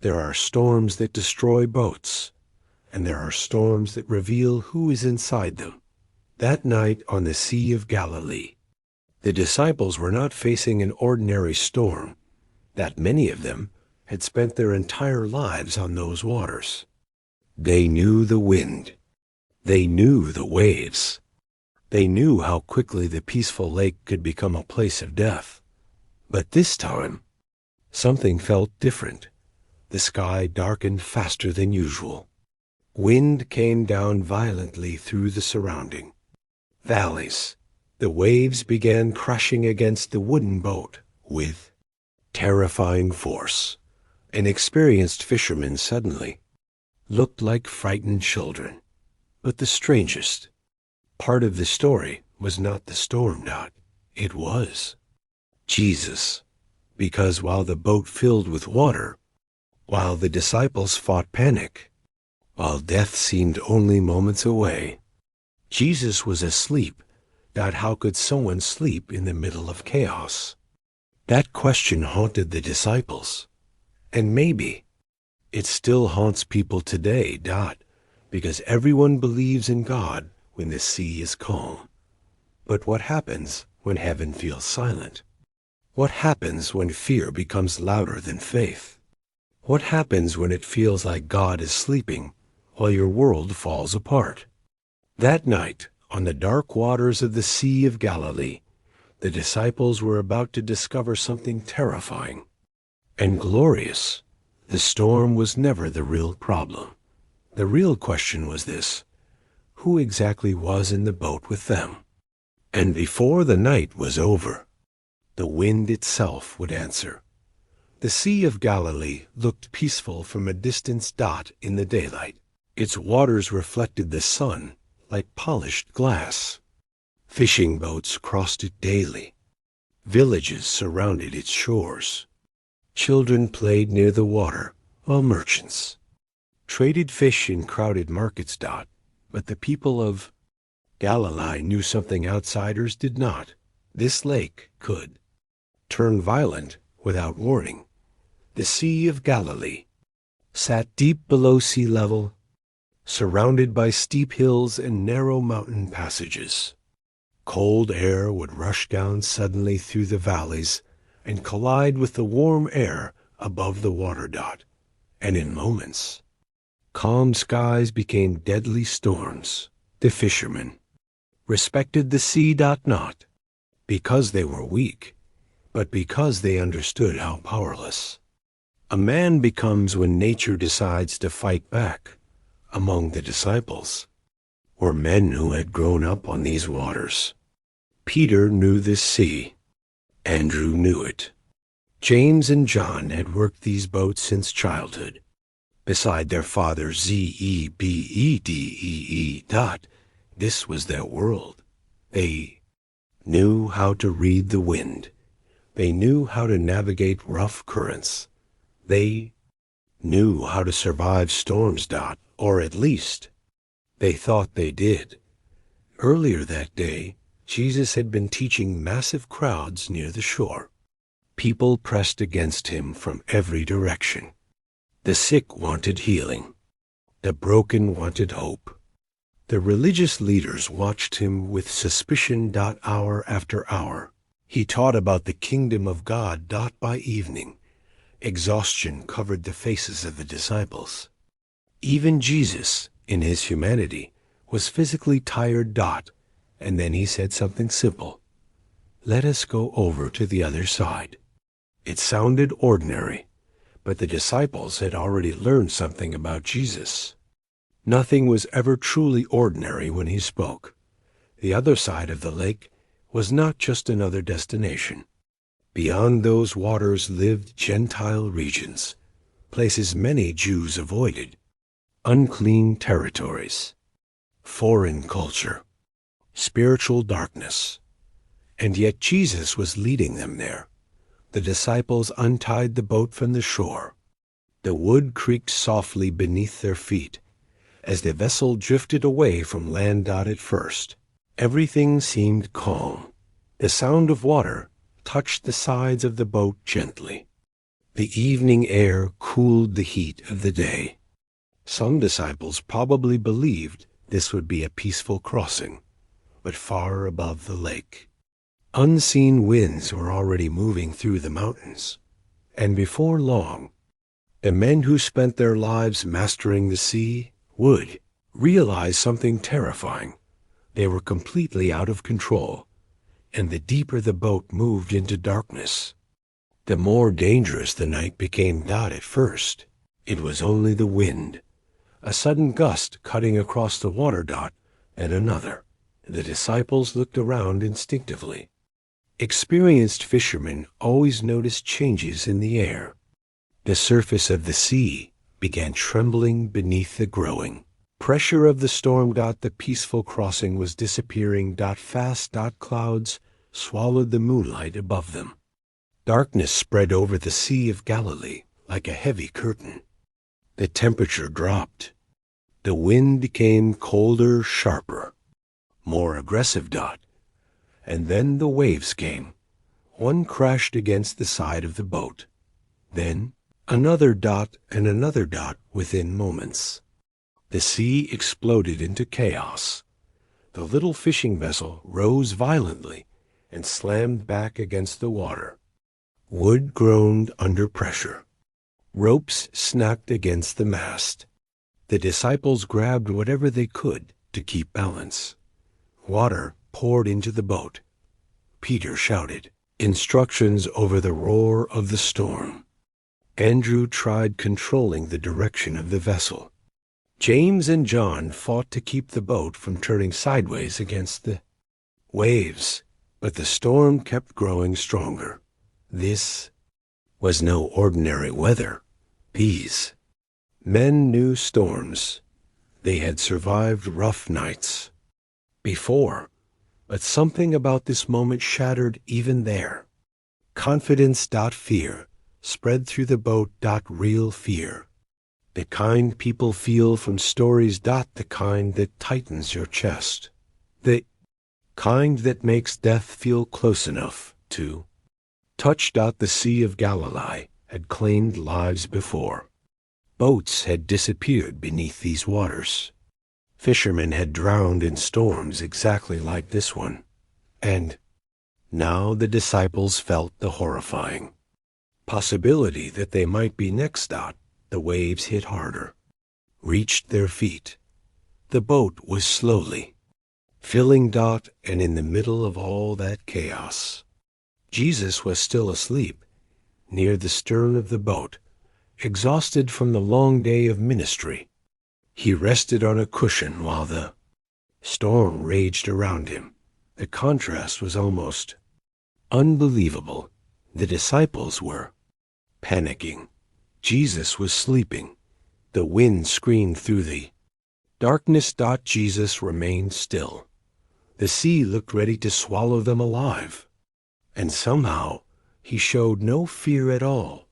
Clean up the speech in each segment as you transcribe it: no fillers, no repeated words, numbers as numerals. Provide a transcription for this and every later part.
There are storms that destroy boats, and there are storms that reveal who is inside them. That night on the Sea of Galilee, the disciples were not facing an ordinary storm. That many of them had spent their entire lives on those waters. They knew the wind. They knew the waves. They knew how quickly the peaceful lake could become a place of death. But this time, something felt different. The sky darkened faster than usual. Wind came down violently through the surrounding valleys. The waves began crashing against the wooden boat with terrifying force. An experienced fisherman suddenly looked like frightened children. But the strangest part of the story was not the storm, it was Jesus. Because while the boat filled with water, while the disciples fought panic, while death seemed only moments away, Jesus was asleep. How could someone sleep in the middle of chaos? That question haunted the disciples. And maybe it still haunts people today, because everyone believes in God when the sea is calm. But what happens when heaven feels silent? What happens when fear becomes louder than faith? What happens when it feels like God is sleeping while your world falls apart? That night, on the dark waters of the Sea of Galilee, the disciples were about to discover something terrifying and glorious. The storm was never the real problem. The real question was this: who exactly was in the boat with them? And before the night was over, the wind itself would answer. The Sea of Galilee looked peaceful from a distant dot in the daylight. Its waters reflected the sun like polished glass. Fishing boats crossed it daily. Villages surrounded its shores. Children played near the water, while merchants traded fish in crowded markets. But the people of Galilee knew something outsiders did not. This lake could turn violent without warning. The Sea of Galilee sat deep below sea level, surrounded by steep hills and narrow mountain passages. Cold air would rush down suddenly through the valleys and collide with the warm air above the water. And in moments, calm skies became deadly storms. The fishermen respected the sea, not because they were weak, but because they understood how powerless a man becomes when nature decides to fight back. Among the disciples were men who had grown up on these waters. Peter knew this sea. Andrew knew it. James and John had worked these boats since childhood. Beside their father Zebedee, this was their world. They knew how to read the wind. They knew how to navigate rough currents. They knew how to survive storms, or at least they thought they did. Earlier that day, Jesus had been teaching massive crowds near the shore. People pressed against him from every direction. The sick wanted healing. The broken wanted hope. The religious leaders watched him with suspicion. Hour after hour, he taught about the kingdom of God. By evening, exhaustion covered the faces of the disciples. Even Jesus, in his humanity, was physically tired. And then he said something simple: "Let us go over to the other side." It sounded ordinary, but the disciples had already learned something about Jesus. Nothing was ever truly ordinary when he spoke. The other side of the lake was not just another destination. Beyond those waters lived Gentile regions, places many Jews avoided, unclean territories, foreign culture, spiritual darkness. And yet Jesus was leading them there. The disciples untied the boat from the shore. The wood creaked softly beneath their feet as the vessel drifted away from land. At first, everything seemed calm. The sound of water touched the sides of the boat gently. The evening air cooled the heat of the day. Some disciples probably believed this would be a peaceful crossing, but far above the lake, unseen winds were already moving through the mountains, and before long, the men who spent their lives mastering the sea would realize something terrifying. They were completely out of control, and the deeper the boat moved into darkness, the more dangerous the night became. Not at first. It was only the wind, a sudden gust cutting across the water, and another. The disciples looked around instinctively. Experienced fishermen always noticed changes in the air. The surface of the sea began trembling beneath the growing pressure of the storm. The peaceful crossing was disappearing. Fast. Clouds swallowed the moonlight above them. Darkness spread over the Sea of Galilee like a heavy curtain. The temperature dropped. The wind became colder, sharper, more aggressive. And then the waves came. One crashed against the side of the boat. Then another. And another. Within moments, the sea exploded into chaos. The little fishing vessel rose violently and slammed back against the water. Wood groaned under pressure. Ropes snapped against the mast. The disciples grabbed whatever they could to keep balance. Water poured into the boat. Peter shouted instructions over the roar of the storm. Andrew tried controlling the direction of the vessel. James and John fought to keep the boat from turning sideways against the waves, but the storm kept growing stronger. This was no ordinary weather. These men knew storms. They had survived rough nights before, but something about this moment shattered even their confidence. Fear spread through the boat. Real fear. The kind people feel from stories. The kind that tightens your chest. The kind that makes death feel close enough to touch. The Sea of Galilee had claimed lives before. Boats had disappeared beneath these waters. Fishermen had drowned in storms exactly like this one. And now the disciples felt the horrifying possibility that they might be next. The waves hit harder, reached their feet. The boat was slowly filling. And in the middle of all that chaos, Jesus was still asleep near the stern of the boat, exhausted from the long day of ministry. He rested on a cushion while the storm raged around him. The contrast was almost unbelievable. The disciples were panicking. Jesus was sleeping. The wind screamed through the darkness. Jesus remained still. The sea looked ready to swallow them alive. And somehow he showed no fear at all.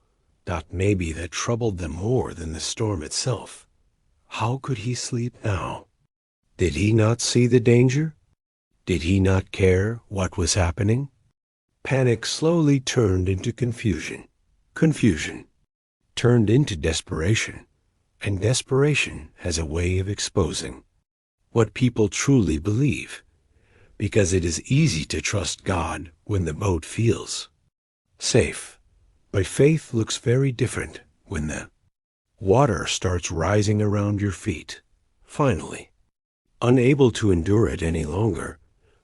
Maybe that troubled them more than the storm itself. How could he sleep now? Did he not see the danger? Did he not care what was happening? Panic slowly turned into confusion. Confusion turned into desperation. And desperation has a way of exposing what people truly believe, because it is easy to trust God when the boat feels safe. But faith looks very different when the water starts rising around your feet. Finally, unable to endure it any longer,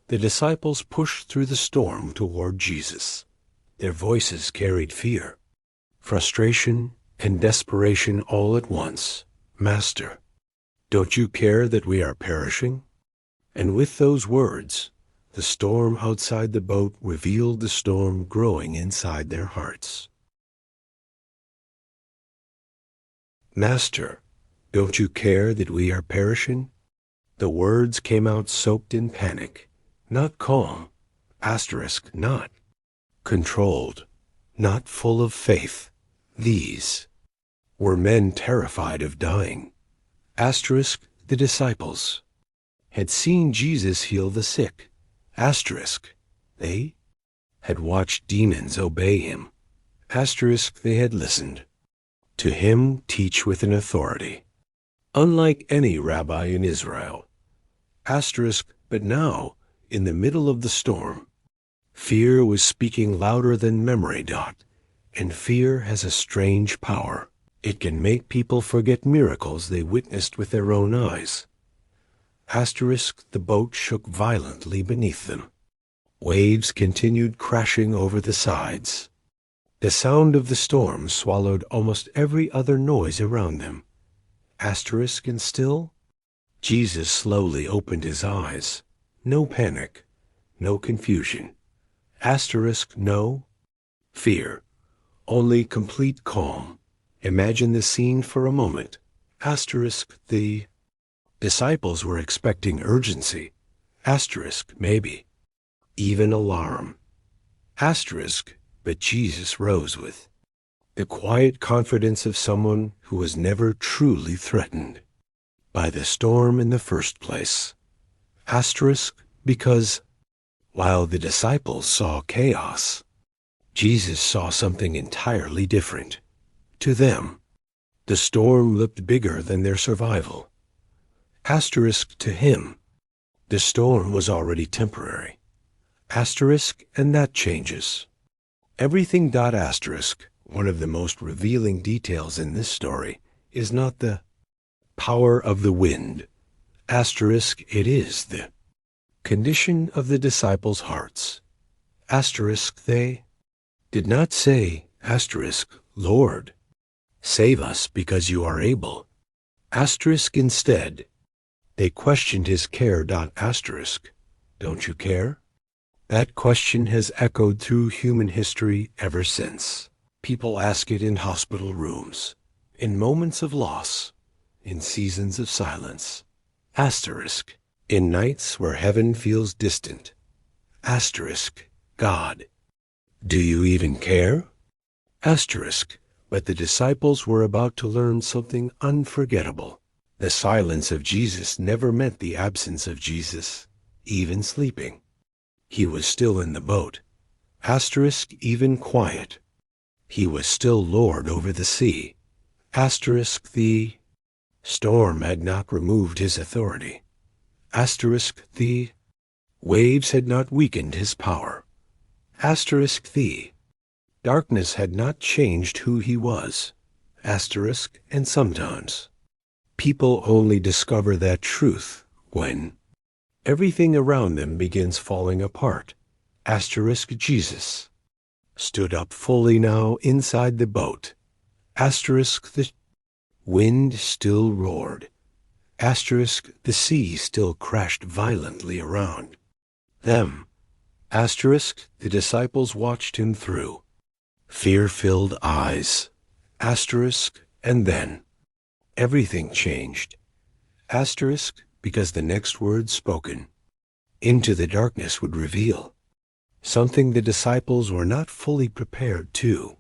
the disciples pushed through the storm toward Jesus. Their voices carried fear, frustration, and desperation all at once. Master, don't you care that we are perishing? And with those words, the storm outside the boat revealed the storm growing inside their hearts. Master, don't you care that we are perishing? The words came out soaked in panic, not calm, not controlled, not full of faith. These were men terrified of dying. The disciples had seen Jesus heal the sick. They had watched demons obey him. Asterisk, they had listened. To him teach with an authority, unlike any rabbi in Israel. Asterisk, but now, in the middle of the storm, fear was speaking louder than memory. And fear has a strange power. It can make people forget miracles they witnessed with their own eyes. Asterisk, the boat shook violently beneath them. Waves continued crashing over the sides. The sound of the storm swallowed almost every other noise around them. Asterisk, and still, Jesus slowly opened his eyes. No panic, no confusion. Asterisk, no fear, only complete calm. Imagine the scene for a moment. Asterisk, the disciples were expecting urgency. Asterisk, maybe even alarm. Asterisk, but Jesus rose with the quiet confidence of someone who was never truly threatened by the storm in the first place. Asterisk, because while the disciples saw chaos, Jesus saw something entirely different. To them, the storm looked bigger than their survival. Asterisk, to him, the storm was already temporary. Asterisk, and that changes everything. Asterisk, one of the most revealing details in this story is not the power of the wind. Asterisk, it is the condition of the disciples' hearts. Asterisk, they did not say, asterisk, Lord, save us because you are able. Asterisk, instead, they questioned his care. Asterisk, don't you care? That question has echoed through human history ever since. People ask it in hospital rooms, in moments of loss, in seasons of silence. Asterisk, in nights where heaven feels distant. Asterisk, God, do you even care? Asterisk, but the disciples were about to learn something unforgettable. The silence of Jesus never meant the absence of Jesus, even sleeping. He was still in the boat. Asterisk, even quiet. He was still Lord over the sea. Asterisk, the storm had not removed his authority. Asterisk, the waves had not weakened his power. Asterisk, the darkness had not changed who he was. Asterisk, and sometimes people only discover that truth when everything around them begins falling apart. Asterisk, Jesus stood up fully now inside the boat. Asterisk, the wind still roared. Asterisk, the sea still crashed violently around them. Asterisk, the disciples watched him through fear-filled eyes. Asterisk, and then everything changed. Asterisk, because the next words spoken into the darkness would reveal something the disciples were not fully prepared to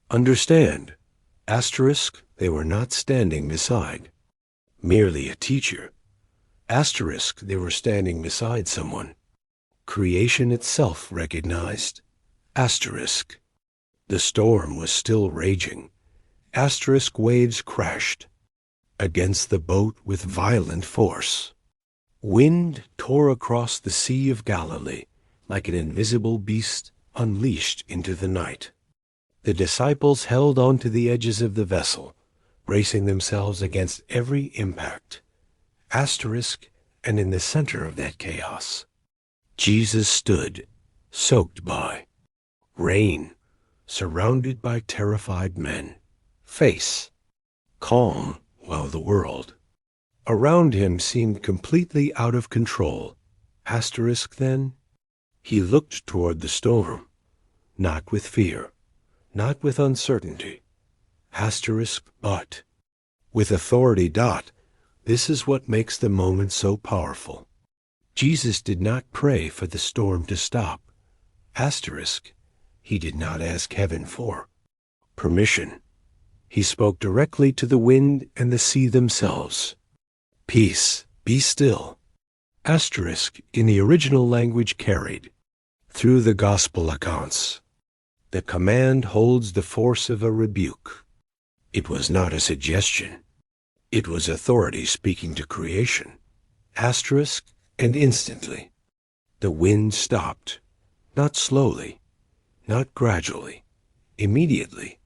understand. Asterisk, they were not standing beside merely a teacher. Asterisk, they were standing beside someone creation itself recognized. Asterisk, the storm was still raging. Asterisk, waves crashed against the boat with violent force. Wind tore across the Sea of Galilee like an invisible beast unleashed into the night. The disciples held on to the edges of the vessel, bracing themselves against every impact. Asterisk, and in the center of that chaos, Jesus stood, soaked by rain, surrounded by terrified men, face calm, while the world around him seemed completely out of control. Asterisk, then he looked toward the storm, not with fear, not with uncertainty. Asterisk, but with authority. This is what makes the moment so powerful. Jesus did not pray for the storm to stop. Asterisk, he did not ask heaven for permission. He spoke directly to the wind and the sea themselves. Peace, be still. Asterisk, in the original language carried through the gospel accounts. The command holds the force of a rebuke. It was not a suggestion. It was authority speaking to creation. Asterisk, and instantly. The wind stopped. Not slowly, not gradually. Immediately.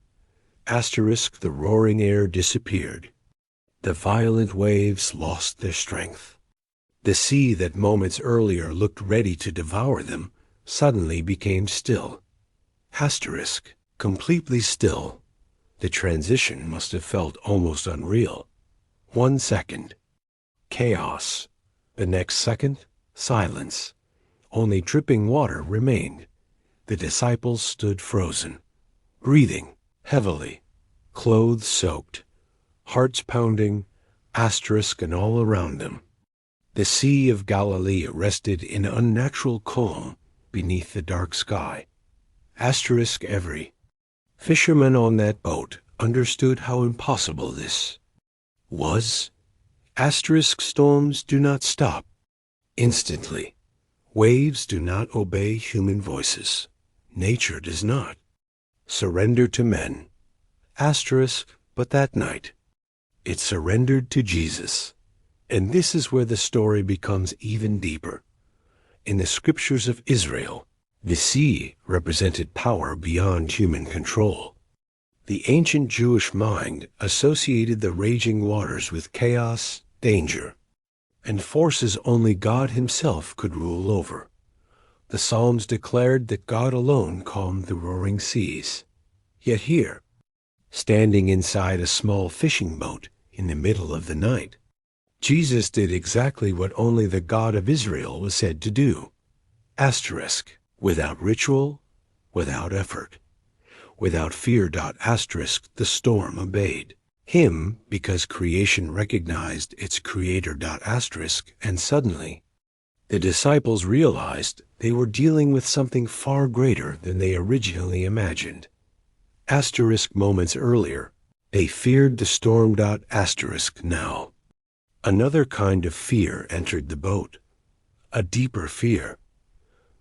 Asterisk, the roaring air disappeared. The violent waves lost their strength. The sea that moments earlier looked ready to devour them suddenly became still. Asterisk, completely still. The transition must have felt almost unreal. 1 second. Chaos. The next second, silence. Only dripping water remained. The disciples stood frozen, breathing heavily, clothes soaked, hearts pounding, asterisk and all around them. The Sea of Galilee rested in unnatural calm beneath the dark sky. Asterisk every fisherman on that boat understood how impossible this was. Asterisk storms do not stop instantly. Waves do not obey human voices. Nature does not. Surrender to men. Asterisk, but that night, it surrendered to Jesus. And this is where the story becomes even deeper. In the scriptures of Israel, the sea represented power beyond human control. The ancient Jewish mind associated the raging waters with chaos, danger, and forces only God himself could rule over. The Psalms declared that God alone calmed the roaring seas. Yet here, standing inside a small fishing boat in the middle of the night, Jesus did exactly what only the God of Israel was said to do. Asterisk, without ritual, without effort, without fear. Asterisk, the storm obeyed him because creation recognized its creator. Asterisk, and suddenly, the disciples realized they were dealing with something far greater than they originally imagined. Asterisk, moments earlier, they feared the storm. Asterisk, now. Another kind of fear entered the boat, a deeper fear,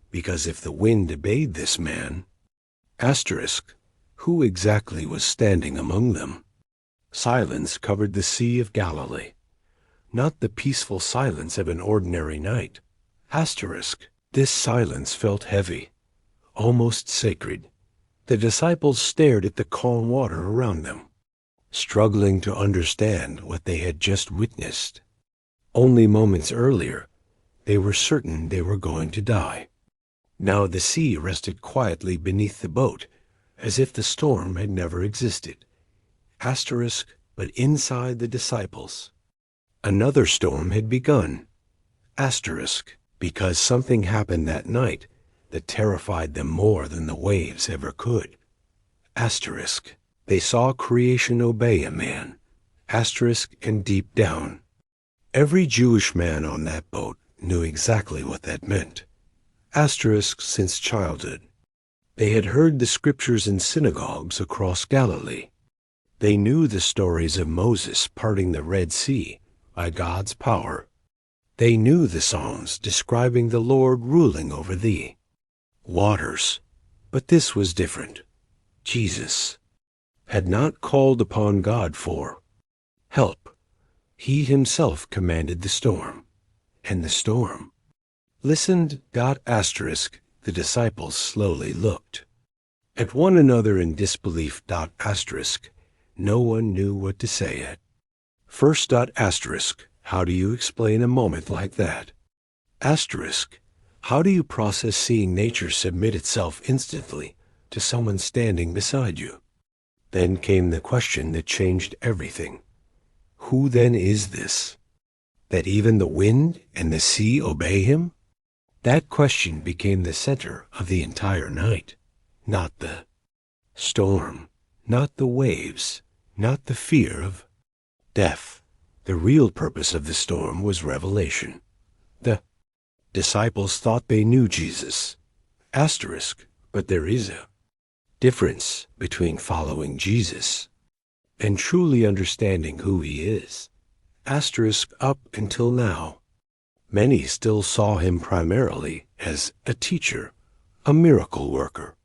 because if the wind obeyed this man, asterisk, who exactly was standing among them? Silence covered the Sea of Galilee, not the peaceful silence of an ordinary night. Asterisk, this silence felt heavy, almost sacred. The disciples stared at the calm water around them, struggling to understand what they had just witnessed. Only moments earlier, they were certain they were going to die. Now the sea rested quietly beneath the boat, as if the storm had never existed. Asterisk, but inside the disciples, another storm had begun. Asterisk, because something happened that night that terrified them more than the waves ever could. Asterisk, they saw creation obey a man. Asterisk, and deep down, every Jewish man on that boat knew exactly what that meant. Asterisk, since childhood, they had heard the scriptures in synagogues across Galilee. They knew the stories of Moses parting the Red Sea by God's power. They knew the Psalms describing the Lord ruling over the waters. But this was different. Jesus had not called upon God for help. He himself commanded the storm, and the storm listened. Asterisk, the disciples slowly looked at one another in disbelief. Asterisk, no one knew what to say yet. First. Asterisk, how do you explain a moment like that? Asterisk, how do you process seeing nature submit itself instantly to someone standing beside you? Then came the question that changed everything. Who then is this, that even the wind and the sea obey him? That question became the center of the entire night. Not the storm, not the waves, not the fear of death. The real purpose of the storm was revelation. The disciples thought they knew Jesus. Asterisk, but there is a difference between following Jesus and truly understanding who he is. Asterisk, up until now, many still saw him primarily as a teacher, a miracle worker,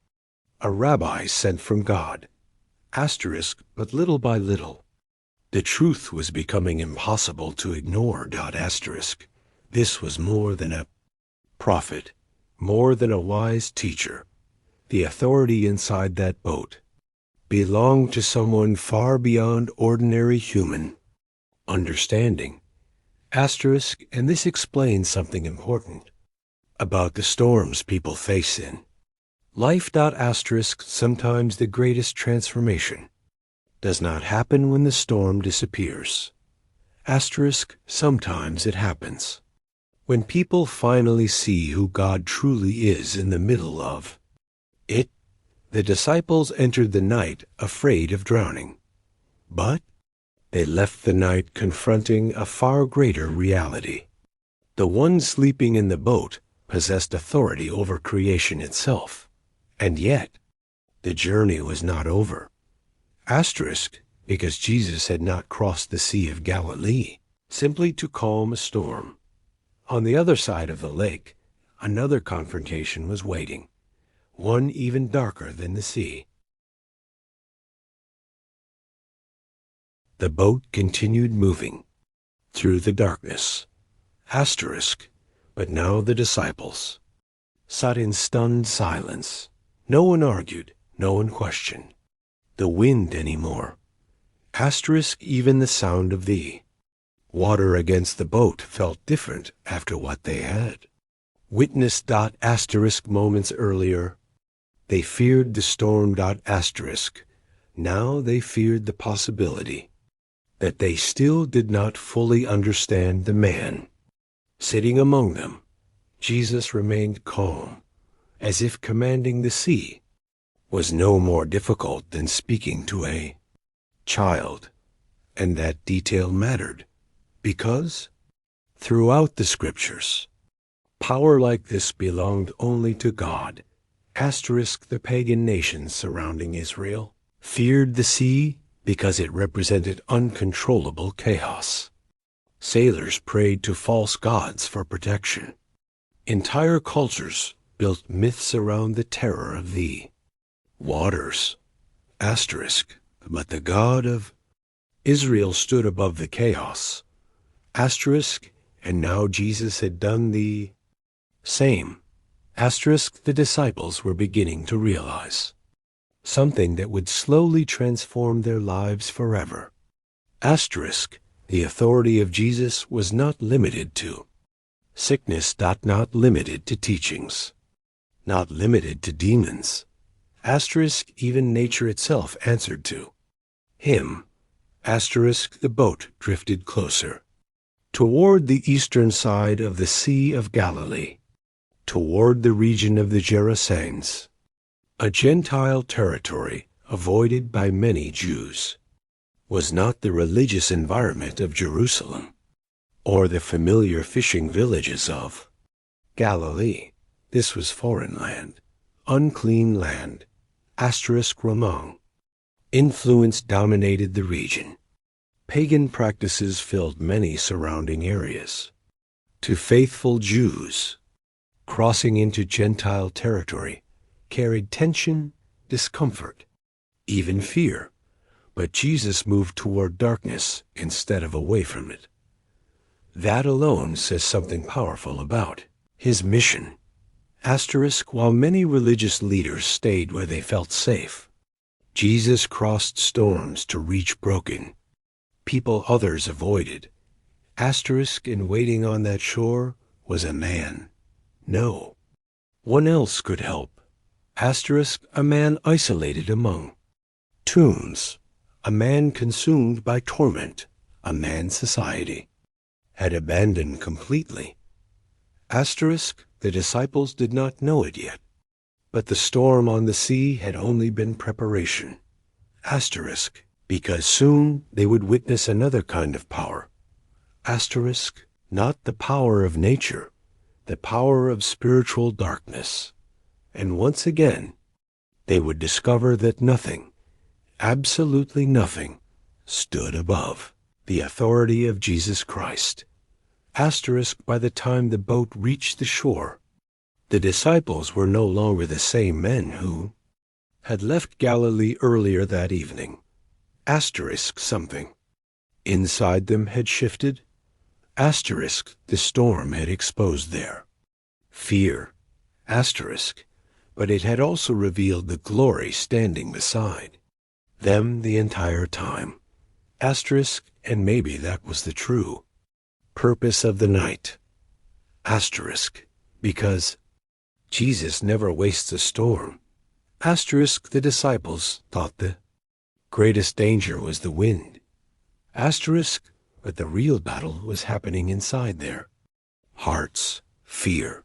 a rabbi sent from God. Asterisk, but little by little, the truth was becoming impossible to ignore. Asterisk. This was more than a prophet, more than a wise teacher. The authority inside that boat belonged to someone far beyond ordinary human understanding. Asterisk, and this explains something important about the storms people face in life. Asterisk, sometimes the greatest transformation does not happen when the storm disappears. Asterisk, sometimes it happens when people finally see who God truly is in the middle of it. The disciples entered the night afraid of drowning, but they left the night confronting a far greater reality. The one sleeping in the boat possessed authority over creation itself, and yet the journey was not over. Asterisk, because Jesus had not crossed the Sea of Galilee simply to calm a storm. On the other side of the lake, another confrontation was waiting, one even darker than the sea. The boat continued moving through the darkness. Asterisk, but now the disciples sat in stunned silence. No one argued, no one questioned the wind anymore. Asterisk, even the sound of the water against the boat felt different after what they had witnessed. Asterisk, moments earlier, they feared the storm. Asterisk, now they feared the possibility that they still did not fully understand the man sitting among them. Jesus remained calm, as if commanding the sea was no more difficult than speaking to a child. And that detail mattered, because throughout the scriptures, power like this belonged only to God. Asterisk, the pagan nations surrounding Israel feared the sea because it represented uncontrollable chaos. Sailors prayed to false gods for protection. Entire cultures built myths around the terror of the waters. Asterisk, but the God of Israel stood above the chaos. Asterisk, and now Jesus had done the same. Asterisk, the disciples were beginning to realize something that would slowly transform their lives forever. Asterisk, the authority of Jesus was not limited to sickness. Not limited to teachings, not limited to demons. Asterisk, even nature itself answered to him. Asterisk, the boat drifted closer toward the eastern side of the Sea of Galilee, toward the region of the Gerasenes, a Gentile territory avoided by many Jews. Was not the religious environment of Jerusalem or the familiar fishing villages of Galilee. This was foreign land, unclean land. Asterisk, Ramon. Influence dominated the region. Pagan practices filled many surrounding areas. To faithful Jews, crossing into Gentile territory carried tension, discomfort, even fear. But Jesus moved toward darkness instead of away from it. That alone says something powerful about his mission. Asterisk, while many religious leaders stayed where they felt safe, Jesus crossed storms to reach broken people others avoided. Asterisk, in waiting on that shore was a man. No one else could help. Asterisk, a man isolated among tombs, a man consumed by torment, a man society had abandoned completely. Asterisk, the disciples did not know it yet, but the storm on the sea had only been preparation. Asterisk, because soon they would witness another kind of power. Asterisk, not the power of nature, the power of spiritual darkness. And once again, they would discover that nothing, absolutely nothing, stood above the authority of Jesus Christ. Asterisk, by the time the boat reached the shore, the disciples were no longer the same men who had left Galilee earlier that evening. Asterisk something. Inside them had shifted. Asterisk the storm had exposed there. Fear. Asterisk. But it had also revealed the glory standing beside them the entire time. Asterisk, and maybe that was the true purpose of the night. Asterisk, because Jesus never wastes a storm. Asterisk, the disciples thought the greatest danger was the wind. Asterisk, but the real battle was happening inside their hearts. Fear,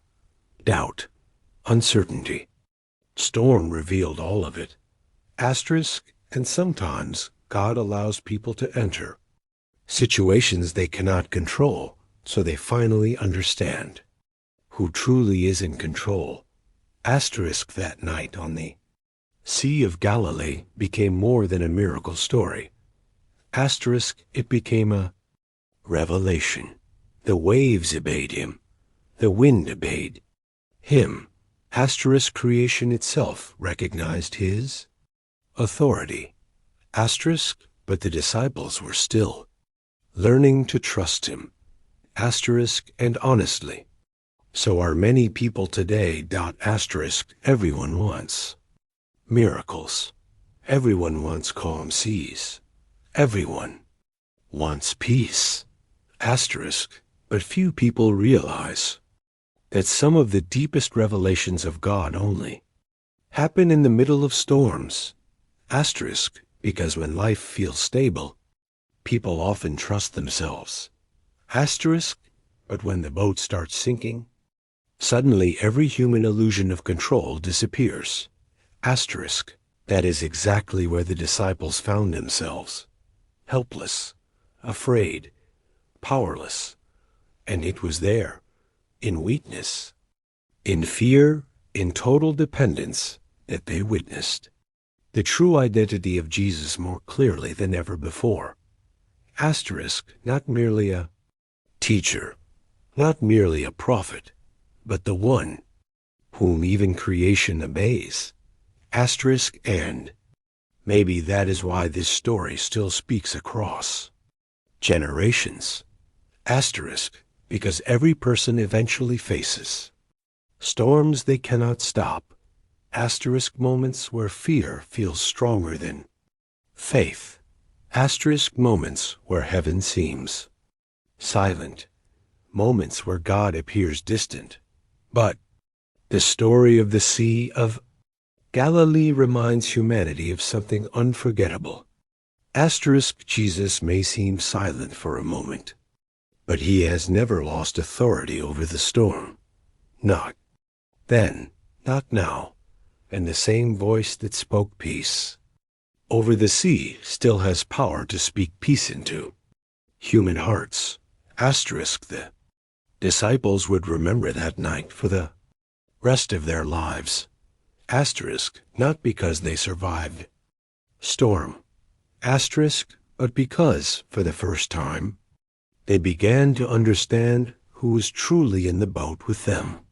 doubt, uncertainty. Storm revealed all of it. Asterisk, and sometimes God allows people to enter situations they cannot control, so they finally understand who truly is in control. Asterisk, that night on the Sea of Galilee became more than a miracle story. Asterisk, it became a revelation. The waves obeyed him. The wind obeyed him. Asterisk, creation itself recognized his authority. Asterisk, but the disciples were still learning to trust him. Asterisk, and honestly, so are many people today. Asterisk, everyone wants miracles. Everyone wants calm seas. Everyone wants peace. Asterisk, but few people realize that some of the deepest revelations of God only happen in the middle of storms. Asterisk, because when life feels stable, people often trust themselves. Asterisk, but when the boat starts sinking, suddenly every human illusion of control disappears. Asterisk, that is exactly where the disciples found themselves. Helpless, afraid, powerless. And it was there, in weakness, in fear, in total dependence, that they witnessed the true identity of Jesus more clearly than ever before. Asterisk, not merely a teacher, not merely a prophet, but the one whom even creation obeys. Asterisk, and maybe that is why this story still speaks across generations. Asterisk, because every person eventually faces storms they cannot stop. Asterisk, moments where fear feels stronger than faith. Asterisk, moments where heaven seems silent. Moments where God appears distant. But the story of the Sea of Galilee reminds humanity of something unforgettable. Asterisk, Jesus may seem silent for a moment, but he has never lost authority over the storm. Not then, not now. And the same voice that spoke peace over the sea still has power to speak peace into human hearts. Asterisk, the disciples would remember that night for the rest of their lives. Asterisk, not because they survived storm. Asterisk, but because, for the first time, they began to understand who was truly in the boat with them.